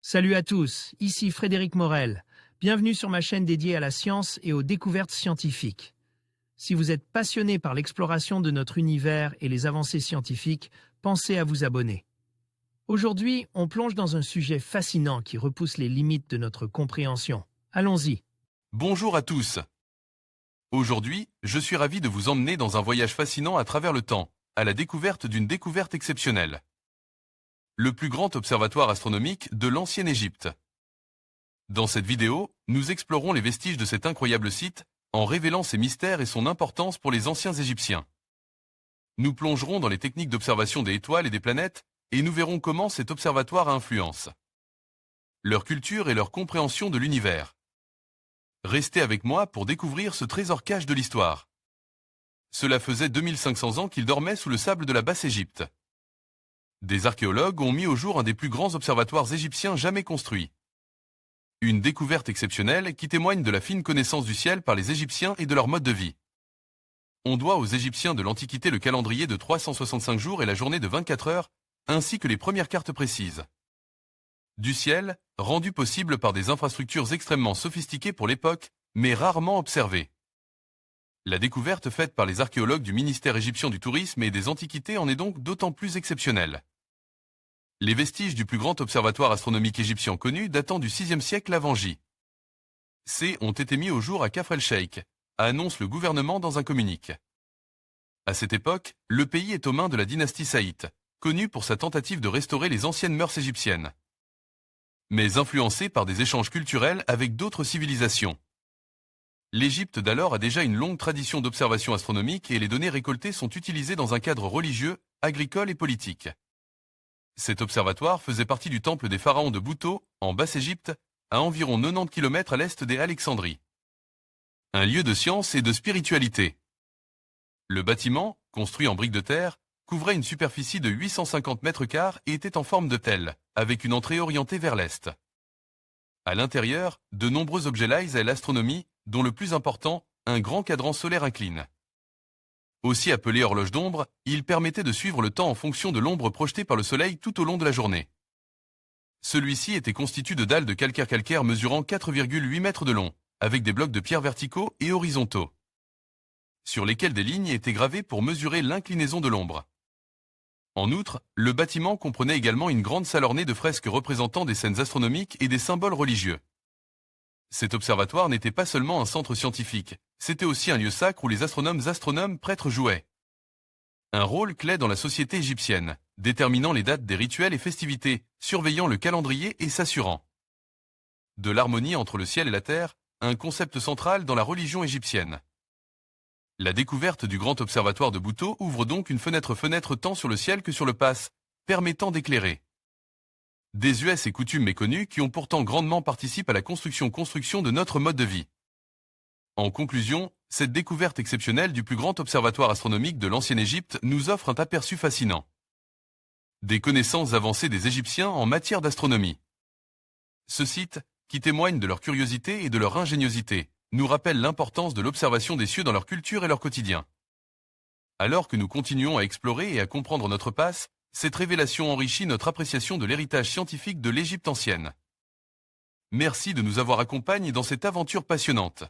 Salut à tous, ici Frédéric Morel. Bienvenue sur ma chaîne dédiée à la science et aux découvertes scientifiques. Si vous êtes passionné par l'exploration de notre univers et les avancées scientifiques, pensez à vous abonner. Aujourd'hui, on plonge dans un sujet fascinant qui repousse les limites de notre compréhension. Allons-y. Bonjour à tous. Aujourd'hui, je suis ravi de vous emmener dans un voyage fascinant à travers le temps, à la découverte d'une découverte exceptionnelle. Le plus grand observatoire astronomique de l'ancienne Égypte. Dans cette vidéo, nous explorons les vestiges de cet incroyable site, en révélant ses mystères et son importance pour les anciens Égyptiens. Nous plongerons dans les techniques d'observation des étoiles et des planètes, et nous verrons comment cet observatoire influence leur culture et leur compréhension de l'univers. Restez avec moi pour découvrir ce trésor cache de l'histoire. Cela faisait 2500 ans qu'il dormait sous le sable de la Basse-Égypte. Des archéologues ont mis au jour un des plus grands observatoires égyptiens jamais construits. Une découverte exceptionnelle qui témoigne de la fine connaissance du ciel par les Égyptiens et de leur mode de vie. On doit aux Égyptiens de l'Antiquité le calendrier de 365 jours et la journée de 24 heures, ainsi que les premières cartes précises du ciel, rendues possibles par des infrastructures extrêmement sophistiquées pour l'époque, mais rarement observées. La découverte faite par les archéologues du ministère égyptien du Tourisme et des Antiquités en est donc d'autant plus exceptionnelle. Les vestiges du plus grand observatoire astronomique égyptien connu datant du VIe siècle avant J. C ont été mis au jour à Kafr el-Sheikh, annonce le gouvernement dans un communiqué. À cette époque, le pays est aux mains de la dynastie Saïte, connue pour sa tentative de restaurer les anciennes mœurs égyptiennes, mais influencée par des échanges culturels avec d'autres civilisations. L'Égypte d'alors a déjà une longue tradition d'observation astronomique et les données récoltées sont utilisées dans un cadre religieux, agricole et politique. Cet observatoire faisait partie du temple des pharaons de Bouto, en Basse-Égypte, à environ 90 km à l'est d'Alexandrie. Un lieu de science et de spiritualité. Le bâtiment, construit en briques de terre, couvrait une superficie de 850 mètres carrés et était en forme de telle, avec une entrée orientée vers l'est. À l'intérieur, de nombreux objets liés à l'astronomie, dont le plus important, un grand cadran solaire incline. Aussi appelé horloge d'ombre, il permettait de suivre le temps en fonction de l'ombre projetée par le soleil tout au long de la journée. Celui-ci était constitué de dalles de calcaire mesurant 4,8 mètres de long, avec des blocs de pierre verticaux et horizontaux, sur lesquels des lignes étaient gravées pour mesurer l'inclinaison de l'ombre. En outre, le bâtiment comprenait également une grande salle ornée de fresques représentant des scènes astronomiques et des symboles religieux. Cet observatoire n'était pas seulement un centre scientifique, c'était aussi un lieu sacre où les astronomes prêtres jouaient un rôle clé dans la société égyptienne, déterminant les dates des rituels et festivités, surveillant le calendrier et s'assurant de l'harmonie entre le ciel et la terre, un concept central dans la religion égyptienne. La découverte du grand observatoire de Bouto ouvre donc une fenêtre tant sur le ciel que sur le pass, permettant d'éclairer des us et coutumes méconnues qui ont pourtant grandement participé à la construction de notre mode de vie. En conclusion, cette découverte exceptionnelle du plus grand observatoire astronomique de l'ancienne Égypte nous offre un aperçu fascinant des connaissances avancées des Égyptiens en matière d'astronomie. Ce site, qui témoigne de leur curiosité et de leur ingéniosité, nous rappelle l'importance de l'observation des cieux dans leur culture et leur quotidien. Alors que nous continuons à explorer et à comprendre notre passe, cette révélation enrichit notre appréciation de l'héritage scientifique de l'Égypte ancienne. Merci de nous avoir accompagnés dans cette aventure passionnante.